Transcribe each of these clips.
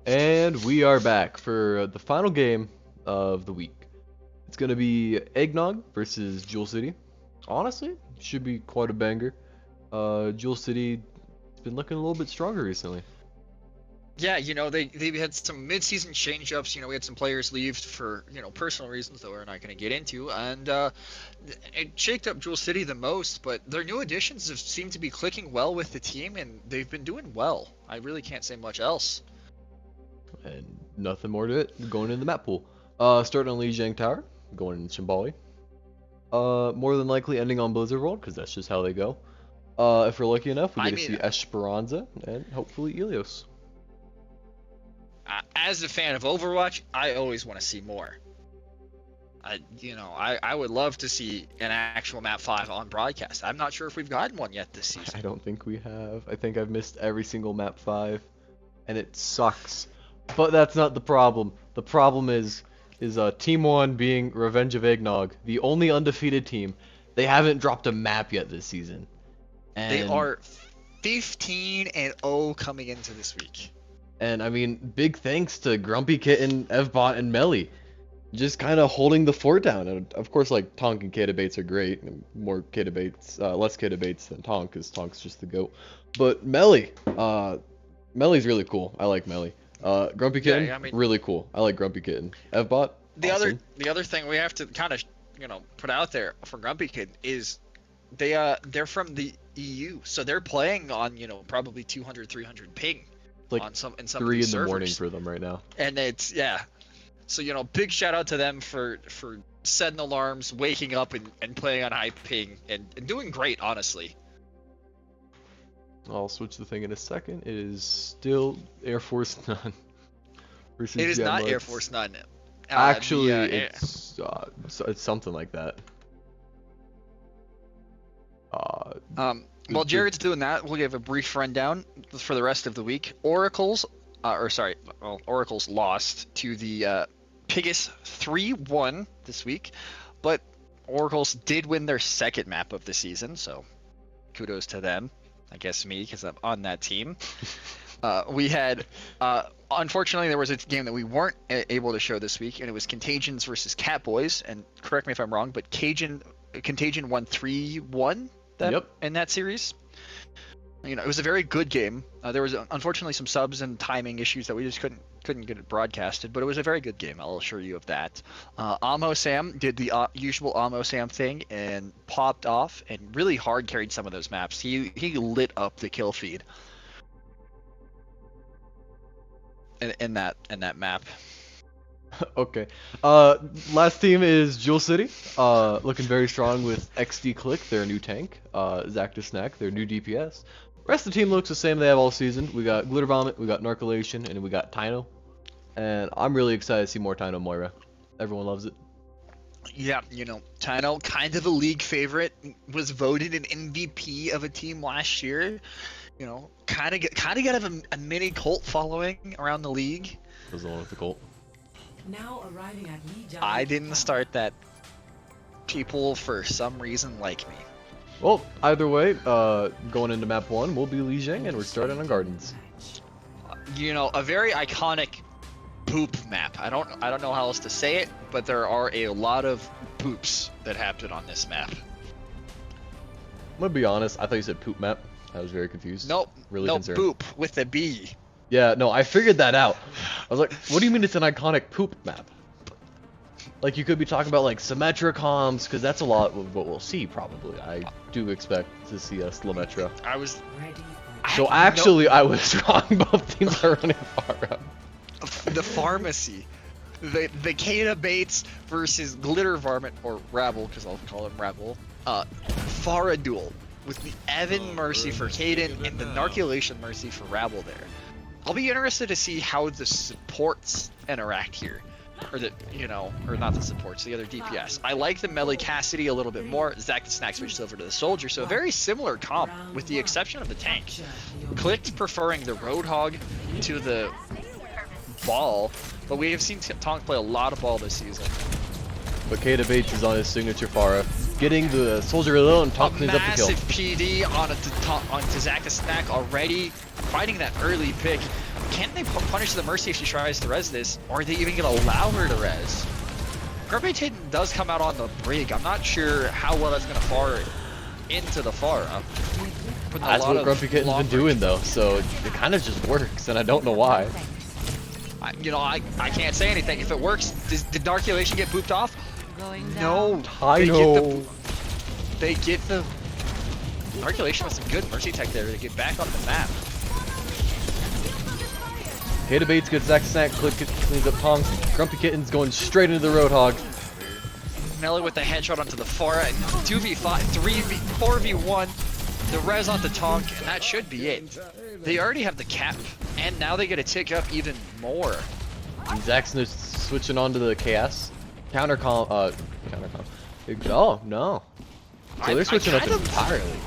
And we are back for the final game of the week. It's going to be EggNog versus Jewel City. Honestly, should be quite a banger. Jewel City has been looking a little bit stronger recently. Yeah, they had some mid-season change-ups. We had some players leave for personal reasons that we're not going to get into, and it shaked up Jewel City the most. But their new additions have seemed to be clicking well with the team, and they've been doing well. I really can't say much else. And nothing more to it. Going in the map pool. Starting on Lijiang Tower, going in Shimbali. More than likely ending on Blizzard World, because that's just how they go. If we're lucky enough, we get to see Esperanza and hopefully Ilios. As a fan of Overwatch, I always want to see more. I would love to see an actual map 5 on broadcast. I'm not sure if we've gotten one yet this season. I don't think we have. I think I've missed every single map 5, and it sucks. But that's not the problem. The problem is Team 1 being Revenge of EggNog, the only undefeated team. They haven't dropped a map yet this season. And they are 15-0 coming into this week. And I mean, big thanks to Grumpy Kitten, Evbot, and Melly. Just kind of holding the fort down. And of course, like, Tonk and K debates are great. More K debates, less K debates than Tonk, because Tonk's just the GOAT. But Melly, Melly's really cool. I like Melly. Grumpy Kitten, yeah, really cool. I like Grumpy Kitten. Evbot, the awesome. other thing we have to kind of put out there for Grumpy Kitten is they're from the EU, so they're playing on probably 200-300 ping. Like on some 3 in the morning for them right now. And it's so big shout out to them for setting alarms, waking up and playing on high ping and doing great, honestly. I'll switch the thing in a second. It is still Air Force None versus It is Gemma. not Air Force None. Actually, it's something like that. While Jared's doing that, we'll give a brief rundown for the rest of the week. Oracles lost to the Pigus 3-1 this week, but Oracles did win their second map of the season, so kudos to them. I guess me, because I'm on that team. We had, unfortunately, there was a game that we weren't able to show this week, and it was Contagions versus Catboys, and correct me if I'm wrong, but Contagion won 3-1 in that series. It was a very good game. There was unfortunately some subs and timing issues that we just couldn't get it broadcasted, but it was a very good game. I'll assure you of that. Amo Sam did the usual Amo Sam thing and popped off and really hard carried some of those maps. He lit up the kill feed in that map. Okay. Last team is Jewel City. Looking very strong with XD Click, their new tank. Zactus Snack, their new DPS. Rest of the team looks the same they have all season. We got Glitter Vomit, we got Narcolation, and we got Tyno. And I'm really excited to see more Tyno Moira. Everyone loves it. Yeah, Tyno, kind of a league favorite, was voted an MVP of a team last year. Kind of got a mini cult following around the league. Was the one with the cult. Now arriving at I didn't start that. People for some reason like me. Well, either way, going into map 1, we'll be Lijiang, and we're starting on Gardens. A very iconic poop map. I don't know how else to say it, but there are a lot of poops that happen on this map. I'm gonna be honest, I thought you said poop map. I was very confused. Nope. Really no, concerned. poop with a B. Yeah, no, I figured that out. I was like, what do you mean it's an iconic poop map? Like, you could be talking about, like, Symmetra comms, because that's a lot of what we'll see, probably. I do expect to see us Symmetra. I was... So, actually, I was wrong. Both teams are running far out. The pharmacy. The Kata Bates versus Glitter Varmint, or Rabble, because I'll call him Rabble. Pharah duel, with the Evan Mercy for Kaden and the Narculation Mercy for Rabble there. I'll be interested to see how the supports interact here. Or or not the supports, the other DPS. I like the Melee Cassidy a little bit more. Zac the Snack switches over to the Soldier, so a very similar comp, with the exception of the tank. Clicked preferring the Roadhog to the Ball, but we have seen Tonk play a lot of Ball this season. But K debates is on his signature Pharah. Getting the Soldier alone, Tonk cleans up the kill. Massive PD onto Zac the Snack already, finding that early pick. can they punish the Mercy if she tries to res this? Or are they even going to allow her to res? Grumpy Kitten does come out on the brig. I'm not sure how well that's going to far into the Pharah. That's what Grumpy Kitten's been doing though, so it kind of just works, and I don't know why. I can't say anything. If it works, did Narculation get booped off? No. They get the Narculation with some good Mercy tech there to get back on the map. Kata Bates gets Zack Snack, cleans up Tonks. Grumpy Kitten's going straight into the Roadhog. Melly with the headshot onto the Pharah, and 2v5, 4v1, the res onto Tonk, and that should be it. They already have the cap, and now they get to tick up even more. And Zack's switching on to the KS. Countercom. Oh, no. So they're switching up entirely.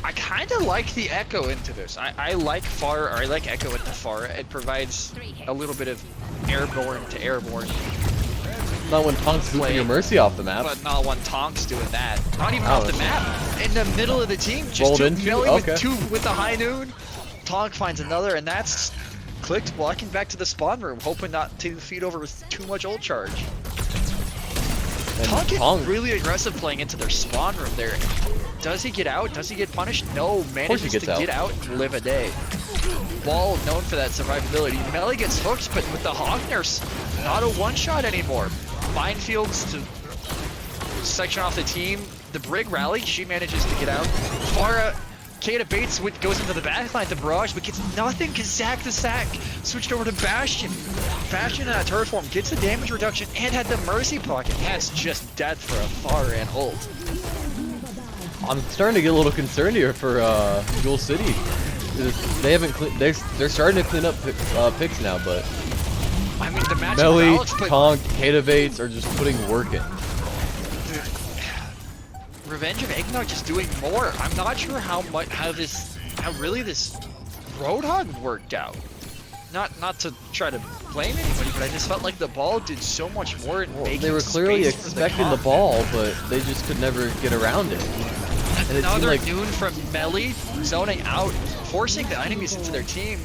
I kind of like the Echo into this. I like Echo into Pharah. It provides a little bit of airborne to airborne. Not when Tonk's moving your Mercy off the map. But not when Tonk's doing that. Not even off the map. In the middle of the team, just with the high noon. Tonk finds another, and that's clicked, walking back to the spawn room, hoping not to feed over with too much ult charge. Tonk is really aggressive playing into their spawn room there. Does he get out? Does he get punished? No, manages to get out and live a day. Ball known for that survivability. Melly gets hooked, but with the Hog Nurse, not a one-shot anymore. Minefields to section off the team. The Brig rally, she manages to get out. Pharah, Kata Bates goes into the backline to Barrage, but gets nothing because Zack the Sack switched over to Bastion. Bastion in a turret form gets the damage reduction and had the Mercy pocket. That's just death for a Pharah and ult. I'm starting to get a little concerned here for Jewel City. They haven't they're starting to clean up picks now, but I mean the match Melly, Tonk, Kata Bates are just putting work in. Revenge of Eggnog just doing more. I'm not sure how really this Roadhog worked out. Not to try to blame anybody, but I just felt like the ball did so much more in making they were clearly space expecting the ball, but they just could never get around it. And another like noon from Melly, zoning out, forcing the enemies into their team.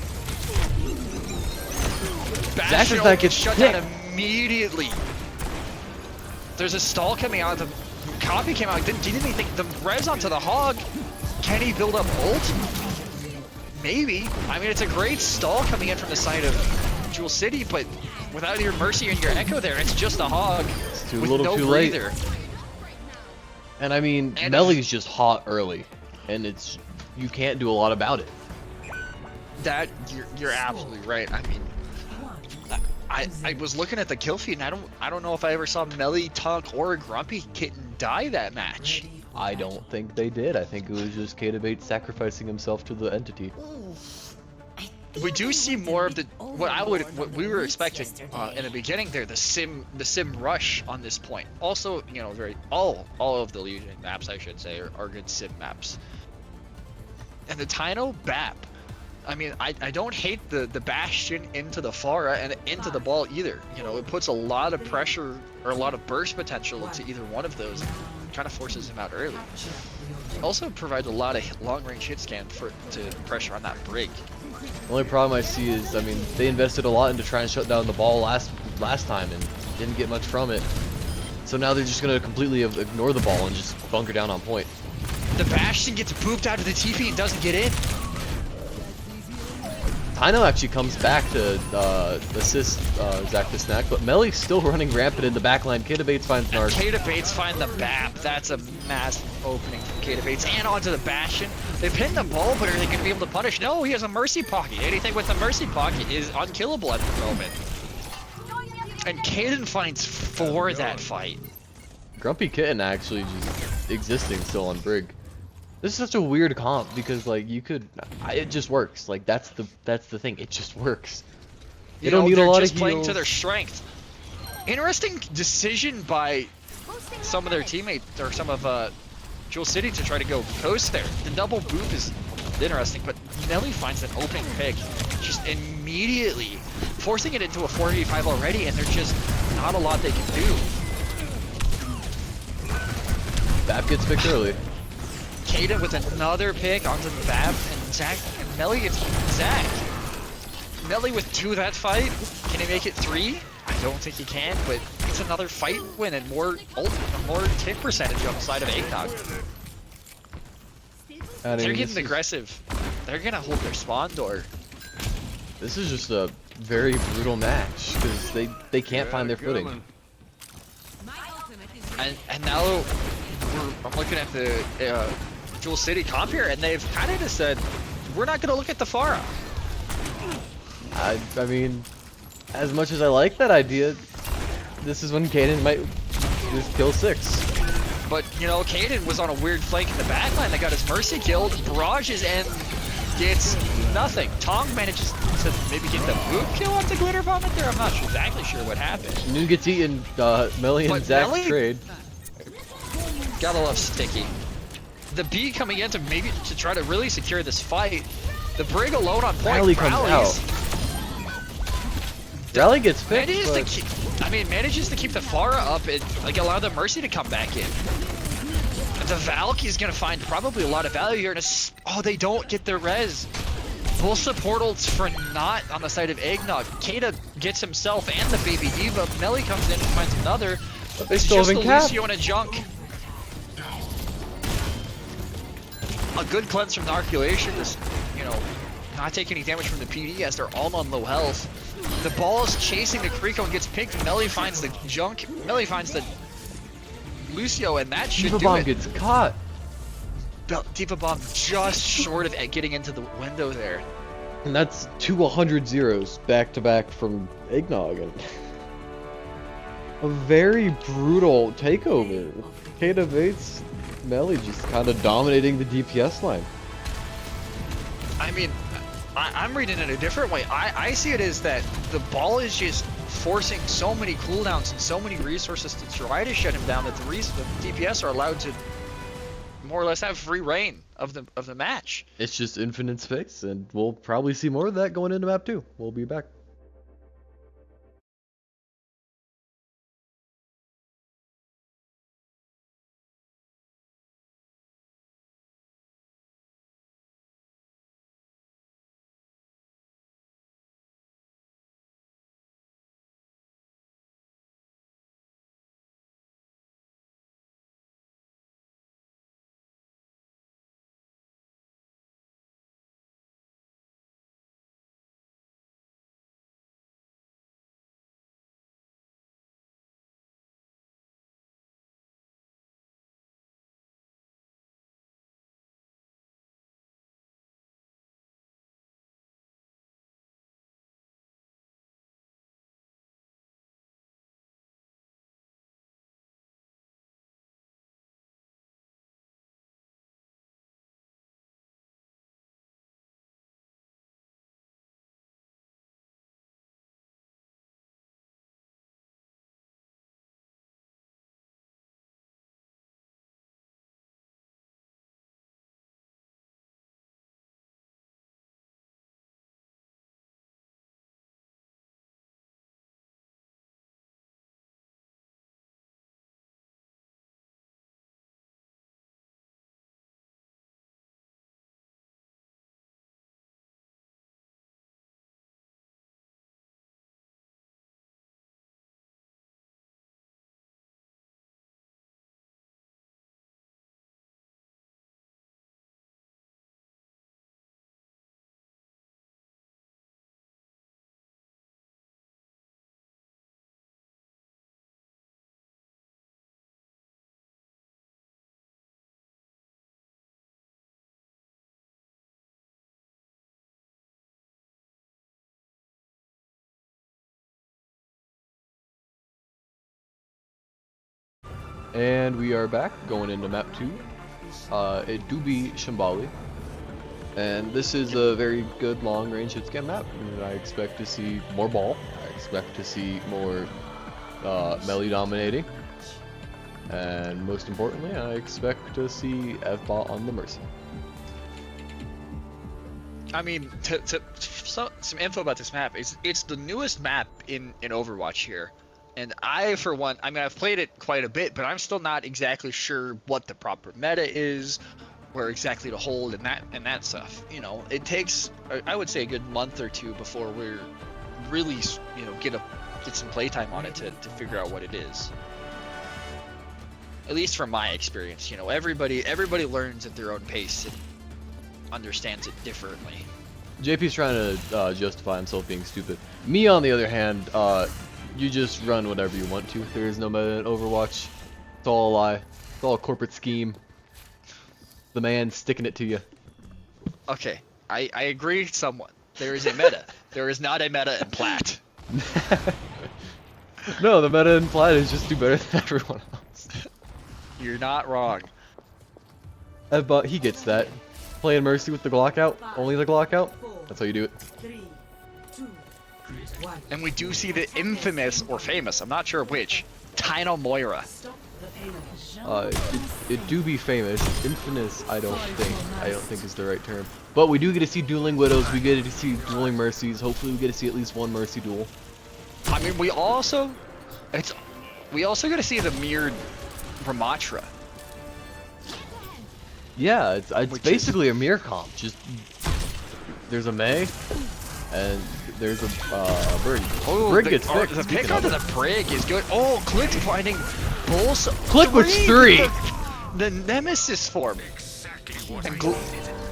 Bastion gets shut down immediately. There's a stall coming out. The copy came out. Didn't even think the res onto the Hog. Can he build up ult? Maybe. I mean, it's a great stall coming in from the side of Jewel City, but without your Mercy and your Echo there, it's just a Hog. It's too little, too late. And I mean, Melly's just hot early, and you can't do a lot about it. That you're absolutely right. I mean, I was looking at the kill feed, and I don't know if I ever saw Melly, Tonk, or Grumpy Kitten die that match. I don't think they did. I think it was just Kata Bates sacrificing himself to the entity. We do see more of what we were expecting in the beginning there, the sim rush on this point. Also, you know, all of the Legion maps, I should say, are good sim maps. And the Tino BAP, I mean, I don't hate the Bastion into the Pharah and into the ball either. You know, it puts a lot of pressure or a lot of burst potential into either one of those. Kind of forces him out early. Also provides a lot of long-range hit scan to pressure on that Brig. The only problem I see is, I mean, they invested a lot into trying to shut down the ball last time and didn't get much from it. So now they're just gonna completely ignore the ball and just bunker down on point. The Bastion gets booped out of the TP and doesn't get in. Tino actually comes back to assist Zack the Snack, but Melly's still running rampant in the backline. Kata Bates finds Narc. Kata Bates find the BAP. That's a massive opening from Kata Bates and onto the Bastion. They pin the ball, but are they going to be able to punish? No, he has a Mercy pocket. Anything with the Mercy pocket is unkillable at the moment. And Kaden finds 4 that fight. Grumpy Kitten actually just existing still on Brig. This is such a weird comp because like it just works. Like that's the thing. It just works. They don't need a lot of heals. Playing to their strength. Interesting decision by some of their teammates or some of Jewel City to try to go coast there. The double boop is interesting, but Melly finds an open pick just immediately, forcing it into a 4v5 already, and there's just not a lot they can do. BAP gets picked early. Kata with another pick onto the BAP, and Zack and Melly gets Zack. Melly with 2 that fight. Can he make it 3? I don't think he can, but it's another fight win and more tick percentage on the side of EggNog. They're getting aggressive. They're gonna hold their spawn door. This is just a very brutal match because they can't find their footing. And now I'm looking at the Jewel City comp here, and they've kind of just said, we're not gonna look at the Pharah. I mean, as much as I like that idea, this is when Kaden might just kill 6. But, you know, Kaden was on a weird flank in the backline that got his Mercy killed. Barrages and gets nothing. Tong manages to maybe get the boot kill off the Glitter Vomit there. I'm not exactly sure what happened. Noon gets eaten, Melly and Zach's Melly trade. Gotta love Sticky. The B coming in to try to really secure this fight. The Brig alone on point. Rally comes out. Rally gets fixed, manages to keep the Pharah up and like allow the Mercy to come back in. The Valky's gonna find probably a lot of value here. And they don't get their res. Full support ults for not on the side of EggNog. Kata gets himself and the Baby Diva. Melly comes in and finds another. They still haven't capped. Lucio and a Junk. A good cleanse from Narculation. Just, you know, not taking any damage from the PD as they're all on low health. The ball is chasing the Kriko and gets picked. Melly finds the Junk. Melly finds the Lucio, and that should Diva do Bomb it. gets caught. Diva Bomb just short of getting into the window there. And that's 2 100 zeros back to back from EggNog. And a very brutal takeover. Kata Bates, Melly just kind of dominating the DPS line. I mean, I'm reading it a different way. I see it as that the ball is just forcing so many cooldowns and so many resources to try to shut him down that the DPS are allowed to more or less have free reign of the match. It's just infinite space, and we'll probably see more of that going into map 2. We'll be back. And we are back, going into map 2. It do be Shambali. And this is a very good long-range hit-scan map. And I expect to see more ball. I expect to see more melee dominating. And most importantly, I expect to see Evbot on the Mercy. I mean, some info about this map. It's the newest map in Overwatch here. And I, for one, I mean, I've played it quite a bit, but I'm still not exactly sure what the proper meta is, where exactly to hold and that stuff. You know, it takes, I would say, a good month or two before we're really, you know, get some playtime on it to figure out what it is. At least from my experience, you know, everybody learns at their own pace and understands it differently. JP's trying to justify himself being stupid. Me, on the other hand, you just run whatever you want to. There is no meta in Overwatch. It's all a lie. It's all a corporate scheme. The man sticking it to you. Okay, I agree somewhat. There is a meta. There is not a meta in Plat. No, the meta in Plat is just do better than everyone else. You're not wrong. But he gets that. Playing Mercy with the Glock out, only the Glock out. That's how you do it. 3, 2, 1. And we do see the infamous, or famous, I'm not sure which, Tino Moira. Stop the payload. It do be famous. Infamous, I don't think is the right term. But we do get to see dueling Widows. We get to see dueling Mercies. Hopefully, we get to see at least one Mercy duel. I mean, we also get to see the mirrored Ramatra. Yeah, it's basically a mirror comp. Just there's a Mei, and there's a Brig. Oh, Brig gets picked. The pick onto the Brig is good. Oh, Click finding Bulls. Click with 3. The Nemesis form. And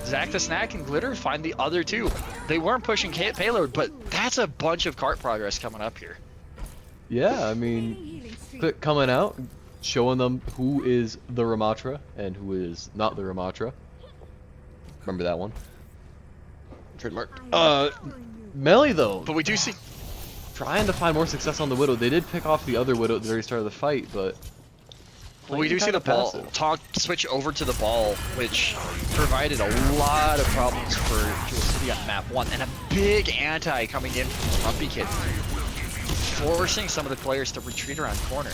Zach the Snack and Glitter find the other 2. They weren't pushing payload, but that's a bunch of cart progress coming up here. Yeah, I mean, Click coming out, showing them who is the Ramatra and who is not the Ramatra. Remember that one? Trademark. Melee though. But we do see. Trying to find more success on the Widow. They did pick off the other Widow at the very start of the fight, but Well, we do see the ball switch over to the ball, which provided a lot of problems for Jewel City on map 1, and a big anti coming in from Grumpy Kid, forcing some of the players to retreat around corners.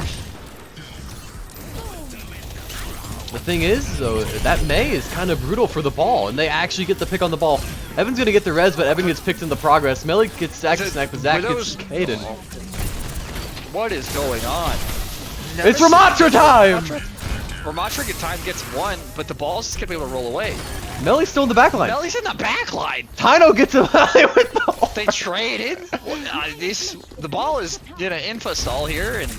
The thing is, though, that Mei is kind of brutal for the ball, and they actually get the pick on the ball. Evan's gonna get the res, but Evan gets picked in the progress. Melee gets Zach to snack, but Zach gets Kaden. What is going on? It's Ramatra time! Ramatra time gets 1, but the ball's just gonna be able to roll away. Melee's still in the back line. Melee's in the back line! Tino gets him with the ball. They traded. The ball is in an info stall here, and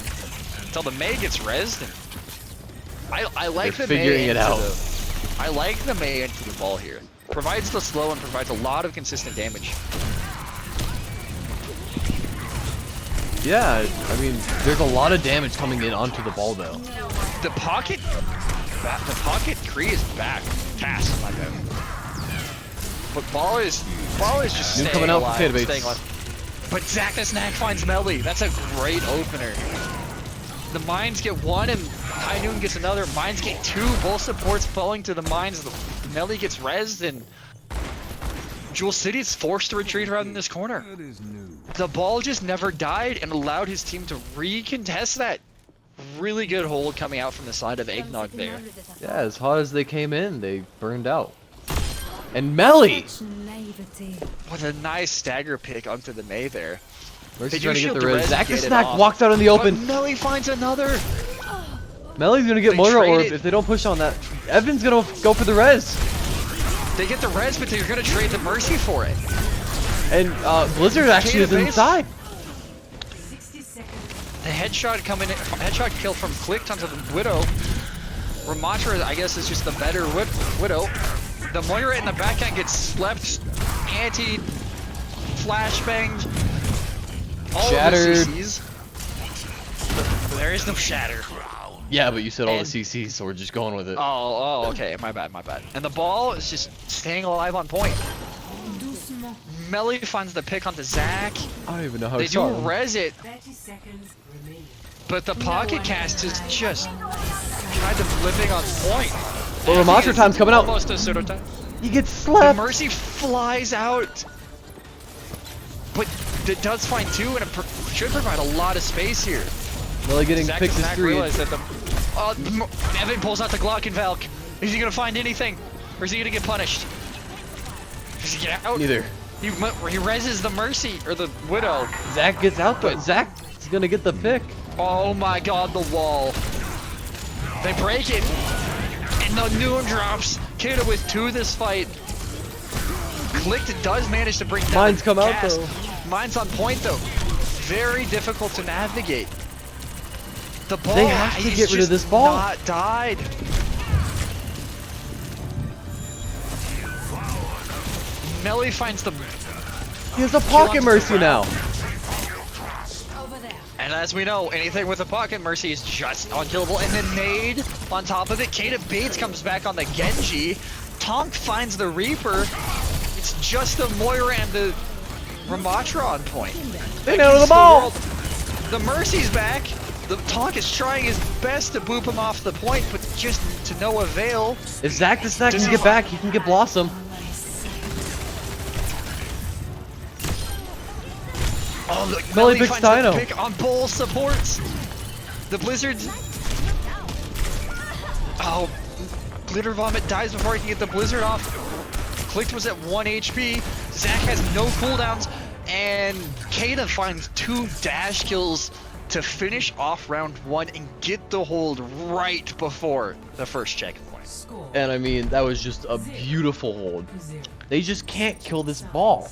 until the Mei gets rezzed. And I like They're the figuring Mei it out. I like the Mei into the ball here. Provides the slow and provides a lot of consistent damage. Yeah, I mean, there's a lot of damage coming in onto the ball, though. The pocket Kree is back. Pass, my bad. But ball is just New staying coming out alive, for Kid staying alive. But Zach the Snack finds Melee. That's a great opener. The mines get 1 and High Noon gets another. Mines get 2. Both supports falling to the mines. The Melee gets rezzed and Jewel City is forced to retreat around this corner. The ball just never died and allowed his team to recontest that. Really good hold coming out from the side of EggNog there. Yeah, as hot as they came in, they burned out. And Melee! What a nice stagger pick onto the Mei there. Mercy's do trying to get shield the the res. res, Zach the get it Snack off. walks out in the open. But Melee finds another. Melee's gonna get They Moira Orb traded. if they don't push on that. Evan's gonna go for the res. They get the res, but they're gonna trade the Mercy for it. And Blizzard actually is base. inside. 60 seconds. The headshot coming in, headshot kill from Click onto the Widow. Ramatra, I guess, is just the better Widow. The Moira in the backhand gets slept, anti, flashbanged, all Shattered. of the CCs. There is no shatter. Yeah, but you said all And- the CCs, so we're just going with it. Oh, okay, my bad. And the ball is just staying alive on point. Melee finds the pick onto Zach. I don't even know how They to do start. res it, 30 seconds remaining. but the pocket cast is just kind of living on point. Well, Ramatra time's coming out. Almost a pseudo time. He gets The slapped. Mercy flies out, but it does find 2, and it should provide a lot of space here. Melee getting Zach picked and his Zach 3. realize that Evan pulls out the Glock and Valk. Is he gonna find anything, or is he gonna get punished? Does he get out? Neither. He reses the Mercy or the Widow. Zach gets out though. Zach is gonna get the pick. Oh my God, the wall. They break it, And the noon drops. Kata with 2 this fight. Clicked does manage to bring down Mines the come out, cast. though. Mine's on point though. Very difficult to navigate. The ball. They have to he's get rid of just this ball. Not died. Melly finds the. He has a pocket onto mercy the now. Over there. And as we know, anything with a pocket mercy is just unkillable. And then nade on top of it. Kata Bates comes back on the Genji. Tonk finds the Reaper. It's just the Moira and the Ramatra on point. They know the ball. The Mercy's back. The Tonk is trying his best to boop him off the point, but just to no avail. If Zach the Snack Does can he- get back, he can get Blossom. Oh, look, Melly Melly picks finds the Dino. pick on both supports. The Blizzards. Oh, Glitter Vomit dies before he can get the Blizzard off. Clicked was at 1 HP. Zach has no cooldowns, and Kata finds 2 dash kills to finish off round 1 and get the hold right before the first checkpoint. Score And I mean, that was just a beautiful hold. 0. They just can't kill this ball.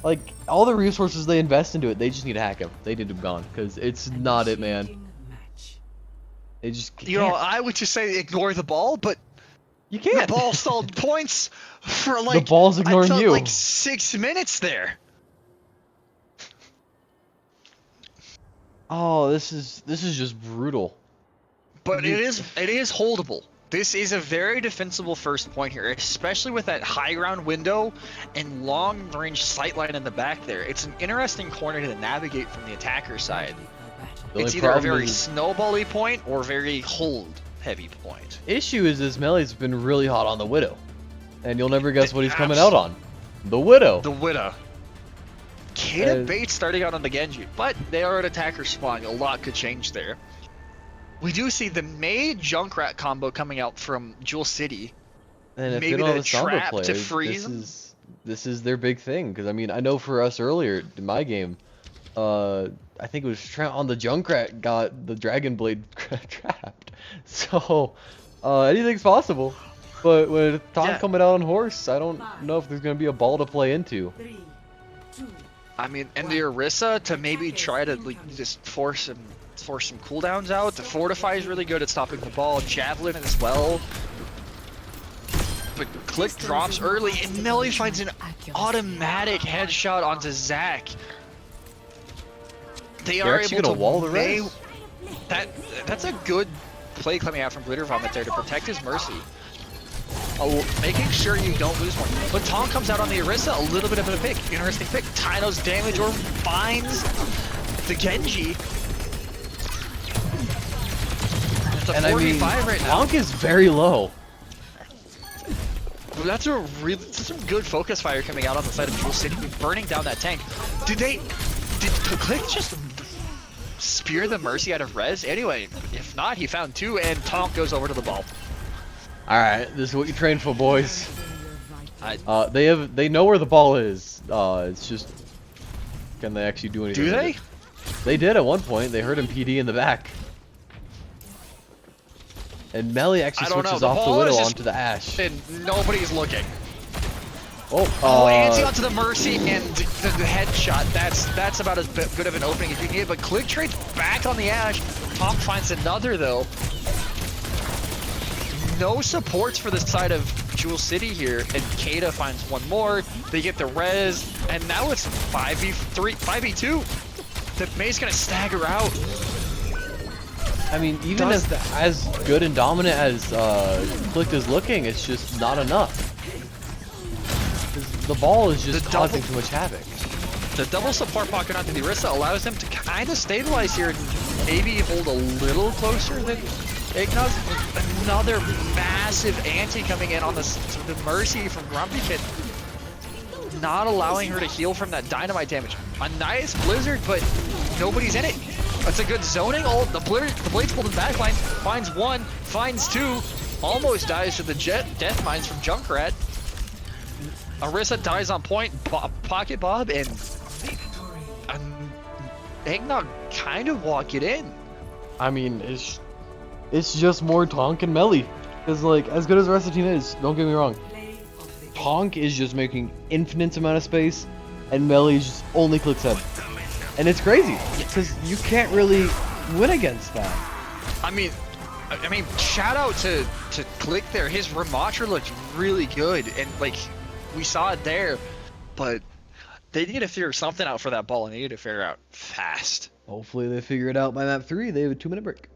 Like, all the resources they invest into it, they just need to hack him. They need him gone, because it's not it, man. Initiating match. They just can't. You know, I would just say ignore the ball, but You the can't. ball stalled points for like ball's ignoring I felt you. like 6 minutes there. Oh, this is just brutal. But it is holdable. This is a very defensible first point here, especially with that high ground window and long range sightline in the back there. It's an interesting corner to navigate from the attacker side. The It's only either a problem very is- snowbally point or very hold heavy point. Issue is this Melly's been really hot on the Widow. And you'll never guess what he's coming out on. The Widow. The Widow. Kata Uh, Bates starting out on the Genji, but they are an attacker spawn. A lot could change there. We do see the May Junkrat combo coming out from Jewel City. And if maybe they don't have the a Sombra trap player, to freeze him? this is their big thing. Because I mean, I know for us earlier in my game, I think it was on the Junkrat got the Dragon Blade trapped. So anything's possible. But with Tom Yeah. coming out on horse, I don't know if there's gonna be a ball to play into. 3, 2, I mean, and the Orisa to maybe try to like just force some cooldowns out. The Fortify is really good at stopping the ball. Javelin as well. But Click drops early, and Melly finds an automatic headshot onto Zach. They They're are actually able gonna to wall the may- res. That's a good play coming out from Glitter Vomit there to protect his Mercy. Making sure you don't lose one. But Tom comes out on the Orisa, a little bit of a pick. Interesting pick. Tino's damage or finds the Genji. It's a And I mean, 45 right now. Tonk is very low. That's some good focus fire coming out on the side of Jewel City, burning down that tank. Did Click just spear the Mercy out of res? Anyway, if not, he found 2, and Tonk goes over to the ball. All right, this is what you train for, boys. I- They know where the ball is. It's just, can they actually do anything? Do with they? it? They did at one point. They heard him PD in the back. And Melly actually I don't know, switches the off the ball is Widow just- onto the Ashe. And nobody's looking. Oh, Oh, Anti onto the Mercy and the headshot. That's about as good of an opening as you can get. But Click trades back on the Ashe. Tom finds another though. No supports for the side of Jewel City here, and Kata finds one more. They get the res, and now it's 5v3, 5v2. The May's gonna stagger out. I mean, even as good and dominant as Click is looking, it's just not enough. 'Cause the ball is just The causing double- too much havoc. The double support pocket onto the Orisa allows them to kind of stabilize here and maybe hold a little closer than EggNog. Another massive anti coming in on the Mercy from Grumpy Kid. Not allowing her to heal from that dynamite damage. A nice Blizzard, but nobody's in it. That's a good zoning. Oh, the Blade's pulled in backline. Finds 1, finds 2. Almost dies to the Death Mines from Junkrat. Orisa dies on point. Pocket Bob and EggNog kind of walk it in. I mean, it's just more Tonk and Melly. Because, like, as good as the rest of the team is, don't get me wrong, Play of the game. Tonk is just making infinite amount of space, and Melee just only clicks head. And it's crazy, because you can't really win against that. I mean, shout out to Click there. His Ramatra looked really good, and like we saw it there, but they need to figure something out for that ball, and they need to figure it out fast. Hopefully they figure it out by map 3. They have a 2-minute break.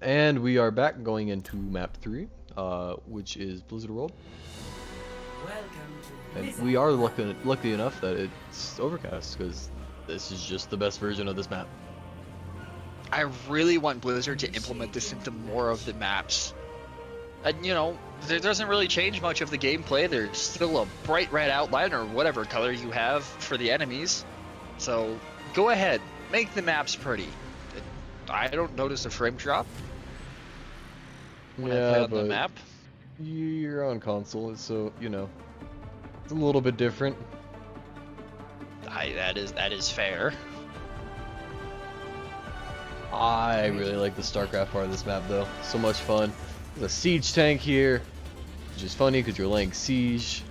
And we are back going into map 3, which is Blizzard World. Welcome to And Blizzard we are World. lucky enough that it's overcast, because this is just the best version of this map. I really want Blizzard to implement this into more of the maps. And you know, there doesn't really change much of the gameplay. There's still a bright red outline or whatever color you have for the enemies. So go ahead, make the maps pretty. I don't notice a frame drop when I play on the map. You're on console, so you know it's a little bit different. That is fair. I really like the StarCraft part of this map, though. So much fun. There's a siege tank here, which is funny because you're laying siege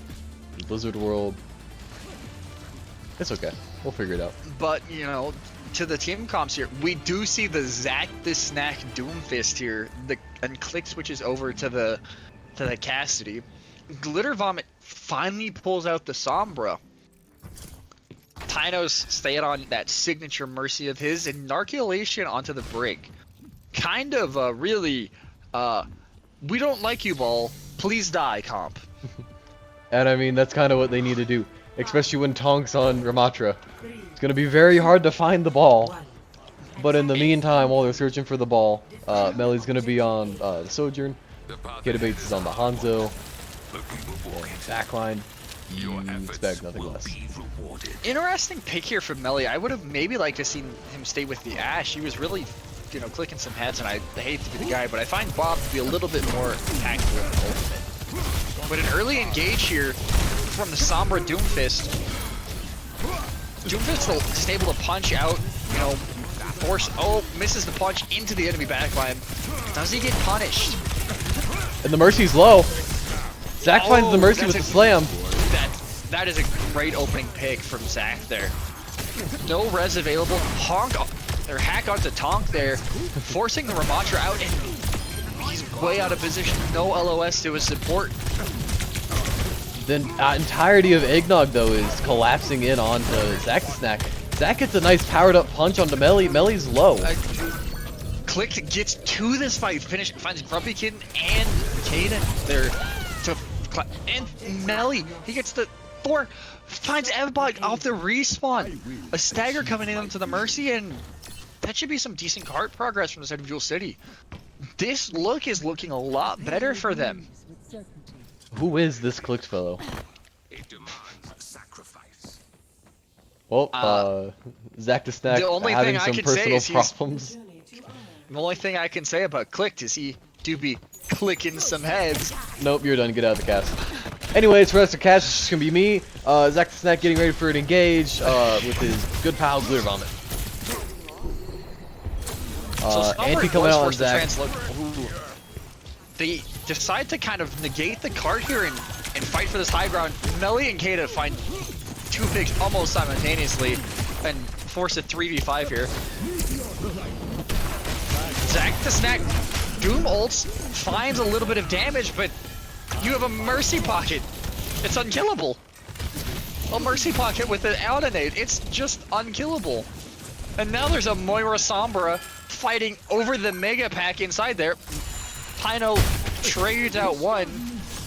in Blizzard World. It's okay. We'll figure it out. But you know, to the team comps here, we do see the Zack the Snack Doomfist here. And Click switches over to the Cassidy. Glitter Vomit finally pulls out the Sombra. Tyno's staying on that signature Mercy of his, and Narculation onto the Brig. Kind of a really, we don't like you, ball. Please die comp. And I mean, that's kind of what they need to do, especially when Tonk's on Ramatra. It's going to be very hard to find the ball, but in the meantime, while they're searching for the ball, Melee's going to be on the Sojourn, Kitabates is on the Hanzo, backline, you expect nothing less. Interesting pick here from Melee. I would have maybe liked to seen him stay with the Ashe. He was really, you know, clicking some heads, and I hate to be the guy, but I find Bob to be a little bit more impactful in the ultimate. But an early engage here from the Sombra Doomfist. Doomfist is able to punch out, you know, misses the punch into the enemy backline. Does he get punished? And the Mercy's low. Zack finds the Mercy with the slam. That is a great opening pick from Zack there. No res available. Hack onto Tonk there, forcing the Ramatra out, and he's way out of position. No LOS to his support. The entirety of Eggnog, though, is collapsing in onto Zach the Snack. Zach gets a nice powered-up punch onto Melly. Melly's low. Click gets to this fight, finds Grumpy Kitten and Caden there. And Melly, he gets the 4, finds Evbot off the respawn. A stagger coming in onto the Mercy, and that should be some decent cart progress from the side of Jewel City. This look is looking a lot better for them. Who is this Clicked fellow? Well, Zach the Snack the only having thing I some can say personal is he's- problems. The only thing I can say about Clicked is he do be clicking some heads. Nope, you're done. Get out of the cast. Anyways, for the rest of the cast, it's just gonna be me, Zach the Snack getting ready for an engage with his good pal Glitter Vomit. Anti coming out on Zach. They decide to kind of negate the card here and fight for this high ground. Melly and Kata find 2 picks almost simultaneously and force a 3v5 here. Zach the Snack Doom ults, finds a little bit of damage, but you have a Mercy Pocket. It's unkillable. A Mercy Pocket with an Outinate. It's just unkillable. And now there's a Moira Sombra fighting over the Mega Pack inside there. Pino trades out 1,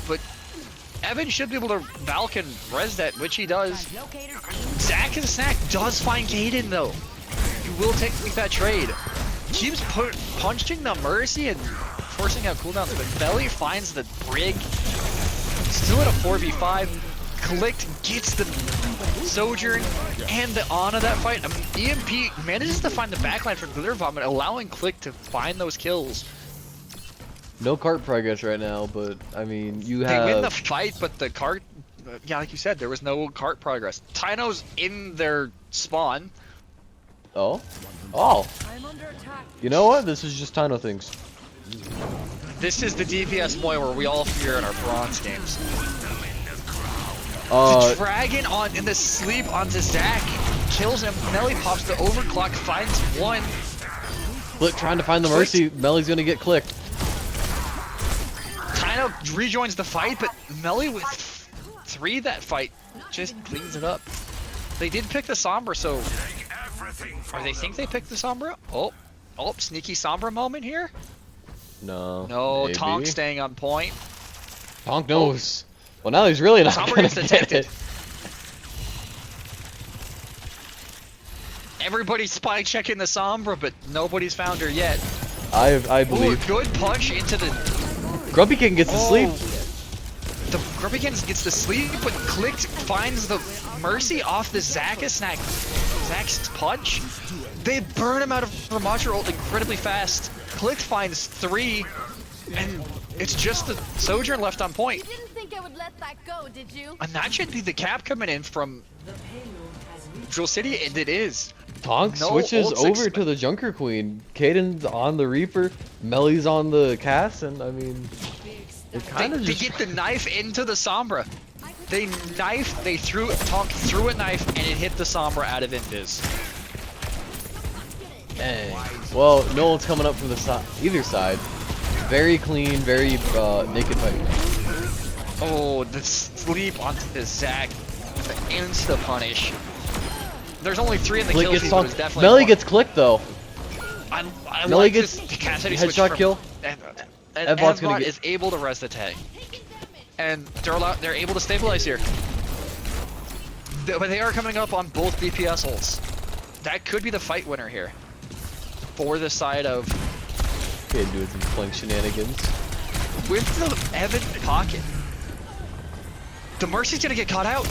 but Evan should be able to Valk and res that, which he does. Zach the Snack does find Caden though. You will take that trade. Keeps punching the Mercy and forcing out cooldowns, but Belly finds the Brig. Still at a 4v5. Clicked gets the Sojourn and the Ana that fight. EMP manages to find the backline for Glitter Vomit, allowing Click to find those kills. No cart progress right now, but I mean, you They have. win the fight, but the cart, yeah, like you said, there was no cart progress. Tyno's in their spawn. Oh? Oh! You know what? This is just Tino things. This is the DPS Moira we all fear in our bronze games. The dragon in the sleep onto Zach kills him. Melly pops the overclock, finds 1. Click trying to find the Mercy. Melly's gonna get clicked. Tino rejoins the fight, but Melly with 3 that fight just cleans it up. They did pick the Sombra, so or they think they picked the Sombra? Oh, sneaky Sombra moment here. No, maybe. Tonk staying on point. Tonk knows. Well, now he's really not Sombra gonna gets get detected. it. Everybody's spy checking the Sombra, but nobody's found her yet. I Ooh, believe. good punch into the. Grumpy Kitten gets to sleep. The Grumpy Kitten gets to sleep, but Clicked finds the Mercy off the Zach's punch. They burn him out of Ramatra ult incredibly fast. Clicked finds 3, and it's just the Sojourn left on point. You didn't think I would let that go, did you? And that should be the cap coming in from Jewel City, and it is. Tonk No switches ults over to the Junker Queen. Caden's on the Reaper. Melly's on the Cass, and I mean, it kind of They just. get the knife into the Sombra. They threw Tonk threw a knife, and it hit the Sombra out of Invis. Dang. Well, no one's coming up from the either side. Very clean, very naked fight. Oh, the sleep onto the Zach. The insta punish. There's only 3 in the Click kill gets feed, but Tonk. it's definitely Melly more. gets clicked though. I Melly like gets this Cassidy headshot switch kill. And Evbot's gonna Evbot get- is able to res the tag. And they're able to stabilize here. But they are coming up on both DPS ults. That could be the fight winner here. For the side of Okay, doing some flank shenanigans. with the Evan pocket. The Mercy's gonna get caught out.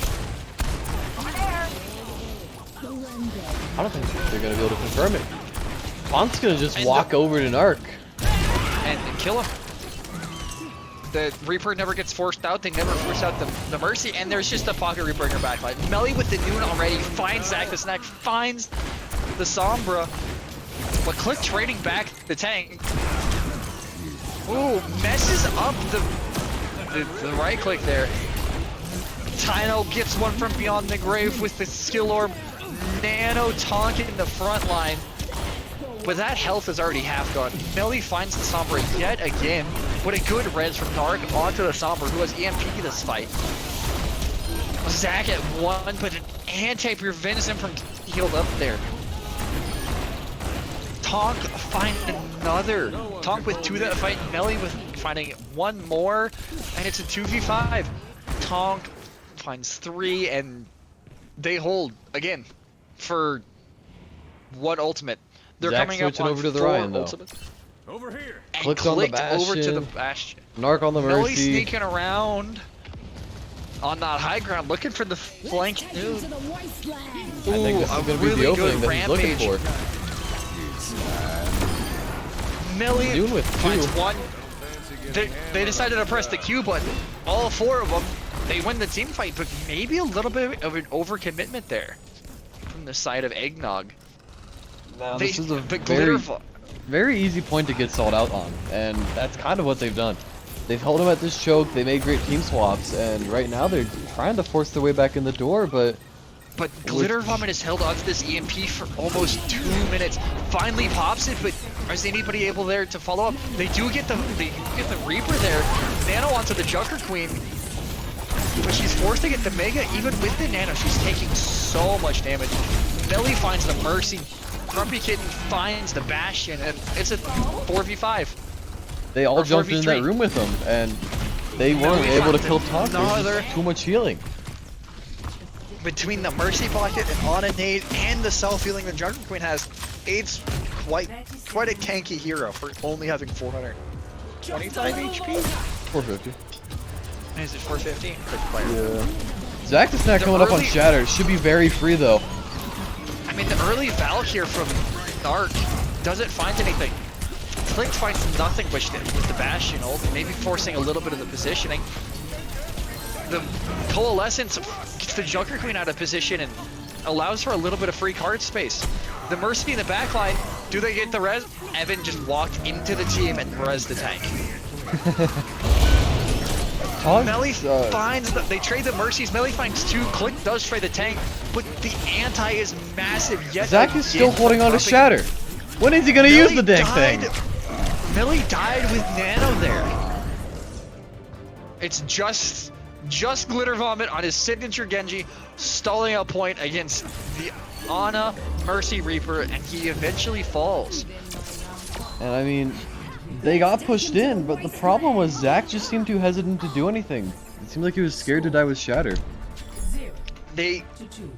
I don't think they're gonna be able to confirm it. Tonk's gonna just And walk over to Narc. And kill him. The Reaper never gets forced out. They never force out the Mercy, and there's just a Pocket Reaper in your backline. Melly with the Noon already finds Zach the Snack, finds the Sombra. But Click trading back the tank. Ooh, messes up the right click there. Tino gets one from beyond the grave with the skill orb. Nano Tonk in the front line. But that health is already half gone. Melly finds the Sombra yet again. But a good res from Narc onto the Sombra, who has EMP this fight. Zach at 1, but an anti prevents him from healed up there. Tonk find another. Tonk with 2 that fight. Melly with finding 1 more, and it's a 2v5. Tonk finds 3, and they hold again for 1 ultimate. They're Zach coming up switching on over to the 4 Ryan, though. ultimates. Over here. And Clicked on the over to the Bastion. Bastion. Narc on the Melly Mercy. sneaking around on that high ground, looking for the flank. Ooh, I think this is a gonna be really the good opening that he's looking rampage. for. Melly Doing with 2. finds 1. They decided to press the Q button. All 4 of them. They win the team fight, but maybe a little bit of an overcommitment there from the side of EggNog. Now, this is a but very easy point to get sold out on, and that's kind of what they've done. They've held him at this choke, they made great team swaps, and right now they're trying to force their way back in the door, but Glitter Vomit has held onto this EMP for almost 2 minutes. Finally pops it, but is anybody able there to follow up? They do get the Reaper there. Nano onto the Junker Queen, but she's forced to get the Mega. Even with the Nano, she's taking so much damage. Melly finds the Mercy. Grumpy Kitten finds the Bastion, and it's a 4v5. they all Or jumped in 4v3. that room with him, and they weren't we able to found kill Tonk. another- There's just too much healing. Between the Mercy Pocket and on a nade and the self-healing the Junker Queen has, it's quite a tanky hero for only having 425 HP. 450. Is it 450? Good player. Yeah. Zach is not coming up on early- Shatter. Should be very free though. I mean, the early Val here from Narc doesn't find anything. Click finds nothing with the Bastion ult, maybe forcing a little bit of the positioning. The Coalescence gets the Junker Queen out of position and allows for a little bit of free card space. The Mercy in the backline, do they get the res? Evan just walked into the team and res the tank. Melly finds they trade the Mercies. Melly finds 2. Click does trade the tank, but the anti is massive yet. Zach is still again. holding on to Shatter. When is he gonna use the dang thing? Melly died with Nano there. It's just Glitter Vomit on his signature Genji, stalling a point against the Ana Mercy Reaper, and he eventually falls. And I mean, they got pushed in, but the problem was Zach just seemed too hesitant to do anything. It seemed like he was scared to die with Shatter. They to 2.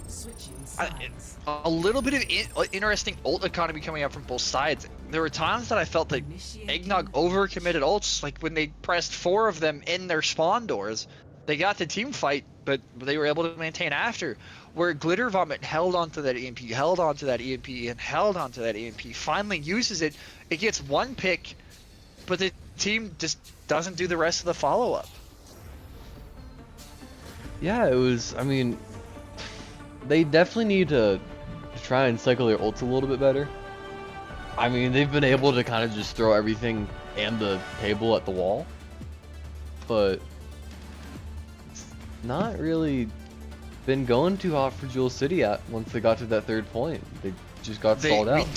Switching a sides. little bit of interesting ult economy coming out from both sides. There were times that I felt that EggNog overcommitted ults, like when they pressed 4 of them in their spawn doors. They got the team fight, but they were able to maintain after. Where Glitter Vomit held onto that EMP, held onto that EMP, and held onto that EMP, finally uses it. It gets 1 pick, but the team just doesn't do the rest of the follow-up. Yeah, it was, I mean, they definitely need to try and cycle their ults a little bit better. I mean, they've been able to kind of just throw everything and the table at the wall, but it's not really been going too hot for Jewel City once they got to that 3rd point. They just got stalled out. We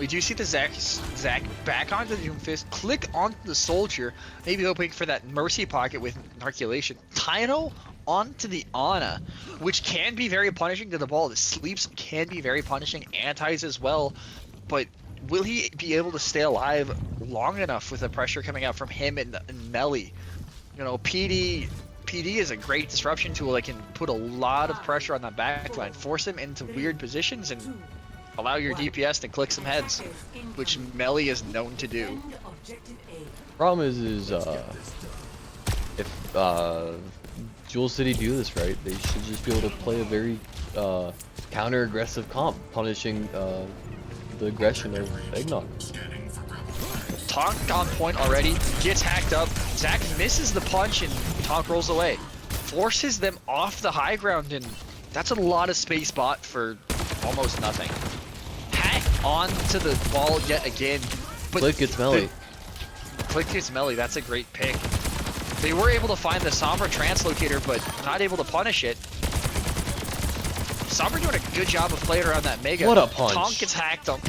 do see the Zach back onto the Doomfist, click onto the Soldier, maybe hoping for that Mercy Pocket with Narculation. Tyno onto the Ana, which can be very punishing to the ball. The sleeps can be very punishing, antis as well, but will he be able to stay alive long enough with the pressure coming out from him and Melly? You know, PD is a great disruption tool that can put a lot of pressure on that backline, force him into weird positions, and allow your DPS to click some heads, which Melly is known to do. End objective A. Problem is if Jewel City do this right, they should just be able to play a very counter-aggressive comp, punishing the aggression of EggNog. Tonk on point already, gets hacked up. Zach misses the punch and Tonk rolls away. Forces them off the high ground, and that's a lot of space bought for almost nothing. Hack onto the ball yet again. But Click gets Melly. Click gets Melly, that's a great pick. They were able to find the Sombra translocator, but not able to punish it. Sombra doing a good job of playing around that Mega. What a punch. Tonk gets hacked up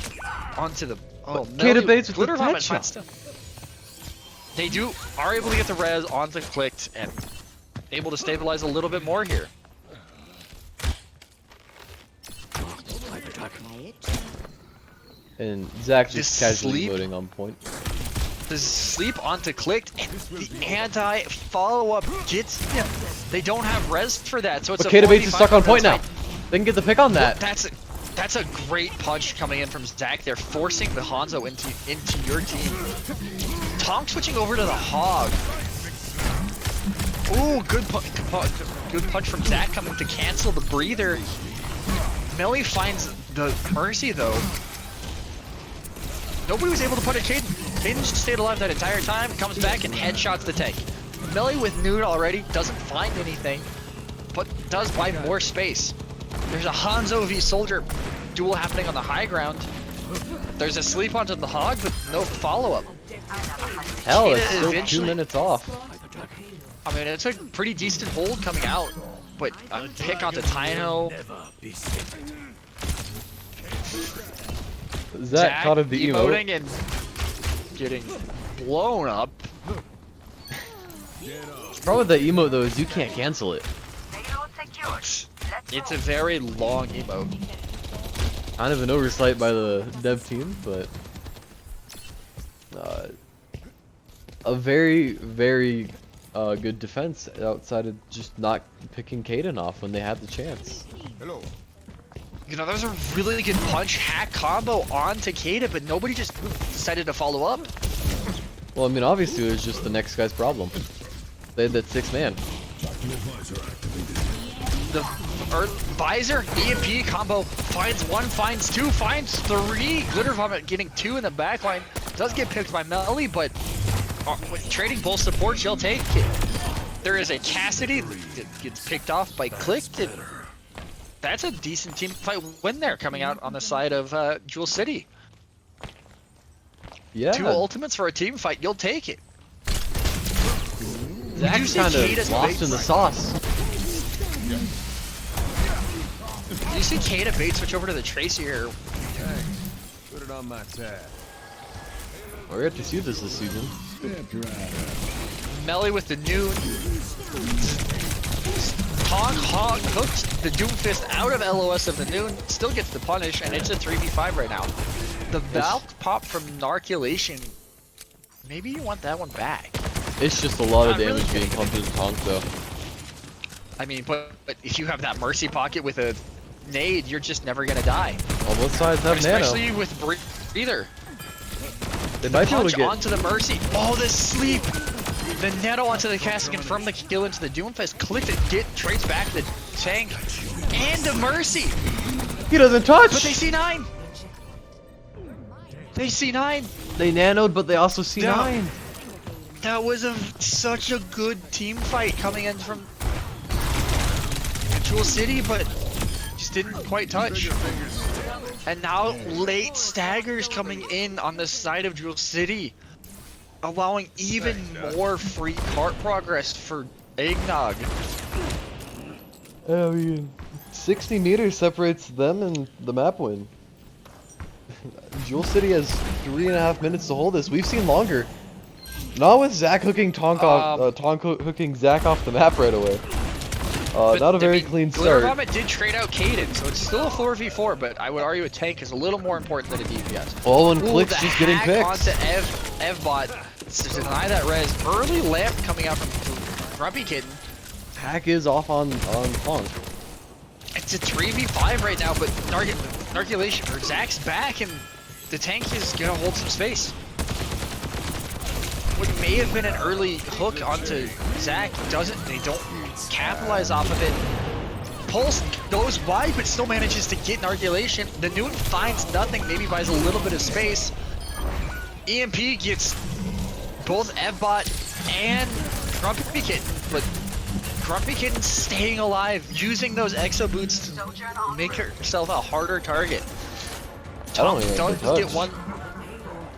onto the... Oh, Kata baits with Glitter the Vomit headshot. finds stuff. They are able to get the res onto Clicked, and able to stabilize a little bit more here. And Zach just This casually sleep? voting on point. The sleep onto clicked, and the anti follow-up gets him. They don't have res for that, so it's But a Kata Bates is 45 stuck on point now. that's They can get the pick on that. That's a great punch coming in from Zach. They're forcing the Hanzo into your team. Tonk switching over to the Hog. Ooh, good punch from Zach coming to cancel the breather. Melly finds the Mercy though. Nobody was able to punish Caden. Caden just stayed alive that entire time, comes back and headshots the tank. Melly with Nude already, doesn't find anything, but does buy more space. There's a Hanzo v Soldier duel happening on the high ground. There's a sleep onto the Hog, but no follow-up. Hell, Kata it's still 2 eventually- minutes off. I mean, it's a pretty decent hold coming out, but a pick onto Tyno. Zach caught him the emote. emoting and getting blown up. The problem with the emote though is you can't cancel it. It's a very long emote. Kind of an oversight by the dev team, but a very, very good defense outside of just not picking Kaden off when they had the chance. Hello. You know, that was a really good punch hack combo onto Kata, but nobody just decided to follow up. Well, I mean, obviously it was just the next guy's problem. They had that 6-man. The Visor EMP combo finds one, finds two, finds three. Glitter Vomit getting two in the backline. Does get picked by Melly, but with trading both supports, she'll take it. There is a Cassidy that gets picked off by Click. That's a decent team fight win there coming out on the side of Jewel City. Yeah. 2 ultimates for a team fight, you'll take it. Zach's kind of lost in the sauce. You see Kata Bait switch over to the Tracer here. Hey, put it on my tab. We're going to see this season. Melly with the Noon. Tonk Hog hooks the Doomfist out of LOS of the Noon. Still gets the punish, and it's a 3v5 right now. The Valk pop from Narculation. Maybe you want that one back. It's just a lot of Not damage really. getting pumped into Tonk though. I mean, but if you have that Mercy pocket with a nade, you're just never gonna die. Well, both sides have Especially nano. with Breather. They might be able Punch to get... onto the Mercy. Oh, the sleep! The Netto onto the cast to confirm the kill into the Doomfist. Clicked it, trades back the tank. And the Mercy! He doesn't touch! But they see 9! They see 9! They nanoed, but they also see No. 9. That was such a good team fight coming in from Jewel City, but just didn't quite touch. And now late staggers coming in on the side of Jewel City, allowing even more free cart progress for EggNog. I mean, 60 meters separates them and the map win. Jewel City has 3.5 minutes to hold this. We've seen longer. Not with Zach hooking Tonk off, hooking Zach off the map right away. Not a very clean Glitter start. Vomit did trade out Caden, so it's still a 4v4, but I would argue a tank is a little more important than a DPS. Oh, and Ooh, Click's the just getting hack picked. onto Evbot to deny that res. Early lamp coming out from Grumpy Kitten. Hack is off on Tonk. It's a 3v5 right now, but Narculation, or Zach's back, and the tank is gonna hold some space. What may have been an early hook onto Zach doesn't, they don't capitalize off of it. Pulse goes wide, but still manages to get Narculation. The Noon finds nothing, maybe buys a little bit of space. EMP gets both Evbot and Grumpy Kitten, but Grumpy Kitten staying alive, using those exo boots to make herself a harder target. I don't Tonk even does touch. get one.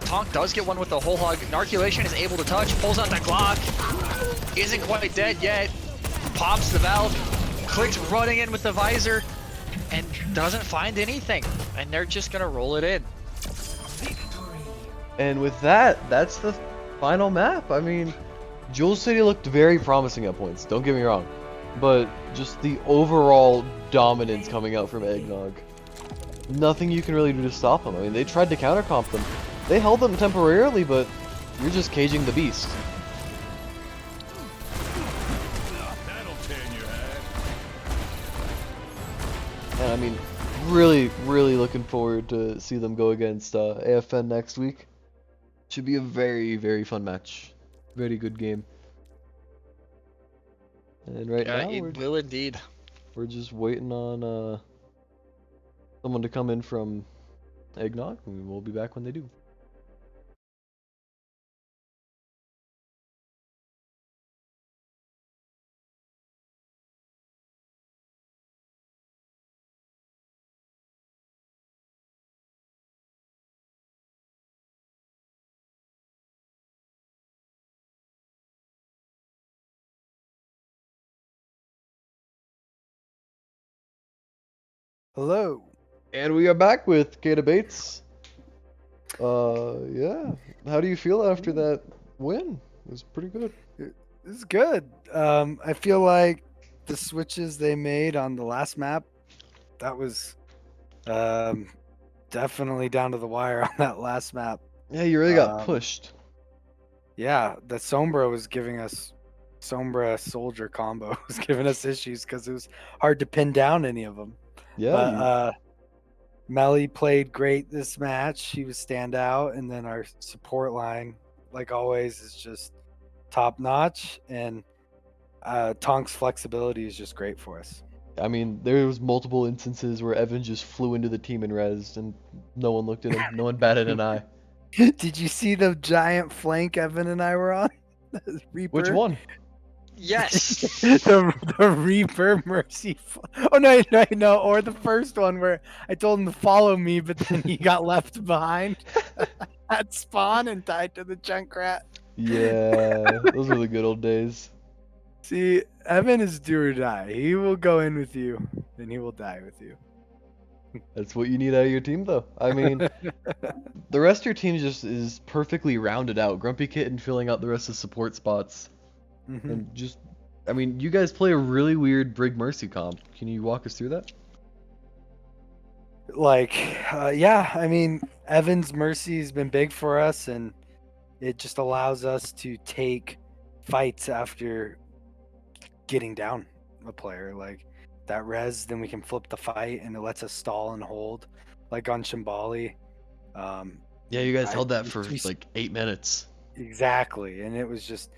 Tonk does get one with the whole hog. Narculation is able to touch, pulls out the Glock. Isn't quite dead yet. Pops the valve. Clicks running in with the visor. And doesn't find anything. And they're just gonna roll it in. And with that, that's the final map. I mean, Jules City looked very promising at points, don't get me wrong. But just the overall dominance coming out from Eggnog. Nothing you can really do to stop them. I mean, they tried to countercomp them. They held them temporarily, but you're just caging the beast. That'll tan your hide. And I mean, really, really looking forward to see them go against AFN next week. Should be a very, very fun match. Very good game. And right now, it will indeed. we're just waiting on someone to come in from Eggnog, and we'll be back when they do. Hello. And we are back with Kata Bates. Yeah. How do you feel after that win? It was pretty good. This is good. I feel like the switches they made on the last map, that was definitely down to the wire on that last map. Yeah, you really got Um, pushed. Yeah, the Sombra was giving us Sombra Soldier combo was giving us issues because it was hard to pin down any of them. Yeah, But Melly played great this match. He was standout, and then our support line, like always, is just top notch. And Tonk's flexibility is just great for us. I mean, there was multiple instances where Evan just flew into the team and rezzed, and no one looked at him. No one batted an eye. Did you see the giant flank Evan and I were on? Reaper? Which one? Yes. the Reaper Mercy. Oh no! Or the first one where I told him to follow me, but then he got left behind at spawn and tied to the Junkrat. Yeah, those were the good old days. See, Evan is do or die. He will go in with you, and he will die with you. That's what you need out of your team, though. I mean, the rest of your team just is perfectly rounded out. Grumpy Kitten filling out the rest of the support spots. Mhm. And just, I mean, you guys play a really weird Brig Mercy comp. Can you walk us through that? Yeah, I mean, Evan's Mercy has been big for us, and it just allows us to take fights after getting down a player. Like that res, then we can flip the fight, and it lets us stall and hold, like on Shimbali. Yeah, you guys I- held that for we- like 8 minutes. Exactly, and it was just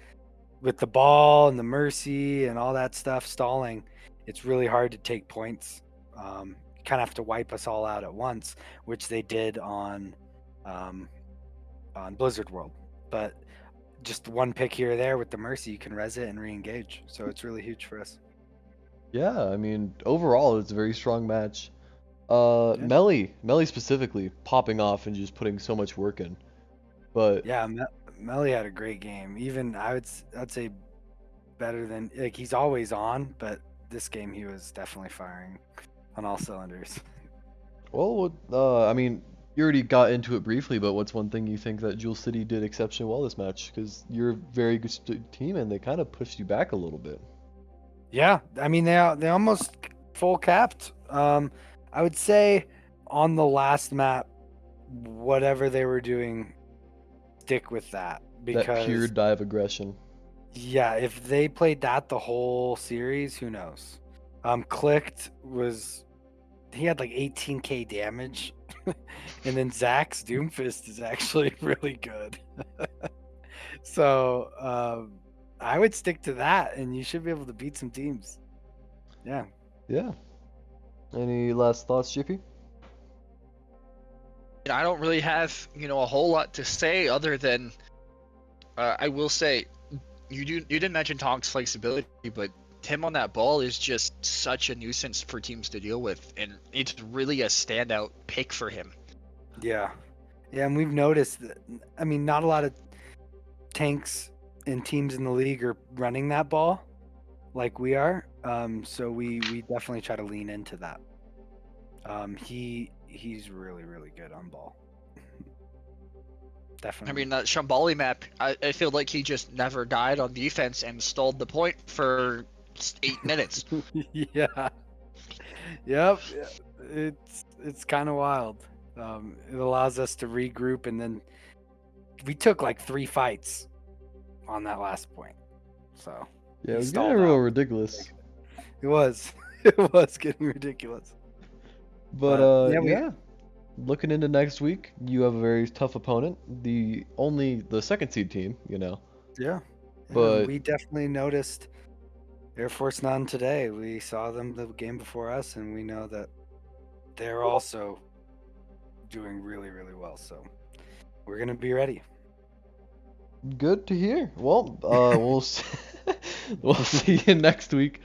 with the ball and the Mercy and all that stuff stalling. It's really hard to take points. You kind of have to wipe us all out at once, which they did on Blizzard World. But just one pick here or there with the Mercy, you can res it and re-engage. So it's really huge for us. Yeah, I mean, overall, it's a very strong match. Yeah. Melly specifically popping off and just putting so much work in. But Yeah, Melly had a great game. Even I'd say better than, like, he's always on, but this game he was definitely firing on all cylinders. well, I mean, you already got into it briefly, but what's one thing you think that Jewel City did exceptionally well this match? Because you're a very good team, and they kind of pushed you back a little bit. Yeah, I mean they almost full capped. I would say on the last map, whatever they were doing, stick with that because That pure dive aggression. yeah, if they played that the whole series, who knows? Clicked was he had like 18k damage, and then Zach's Doomfist is actually really good. So I would stick to that, and you should be able to beat some teams. Yeah. Yeah. Any last thoughts, JP? I don't really have, a whole lot to say other than I will say you didn't mention Tonk's flexibility, but him on that ball is just such a nuisance for teams to deal with, and it's really a standout pick for him. Yeah, and we've noticed that. I mean, not a lot of tanks and teams in the league are running that ball like we are. So we definitely try to lean into that. He's really good on ball. I definitely. mean, that Shambali map, I feel like he just never died on defense and stalled the point for 8 minutes. Yeah. Yep. Yeah. It's kind of wild. It allows us to regroup, and then we took like 3 fights on that last point. So Yeah, it he was getting stalled real out. ridiculous. It was. It was getting ridiculous. But yeah, yeah, looking into next week, you have a very tough opponent. The second seed team, you know. Yeah. But we definitely noticed Air Force None today. We saw them the game before us, and we know that they're also doing really, really well. So we're gonna be ready. good to hear. Well, we'll see you next week.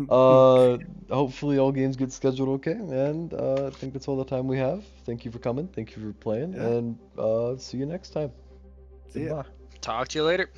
Hopefully all games get scheduled okay, and I think that's all the time we have. Thank you for coming. Thank you for playing, Yeah. and see you next time. See ya. Goodbye. Talk to you later.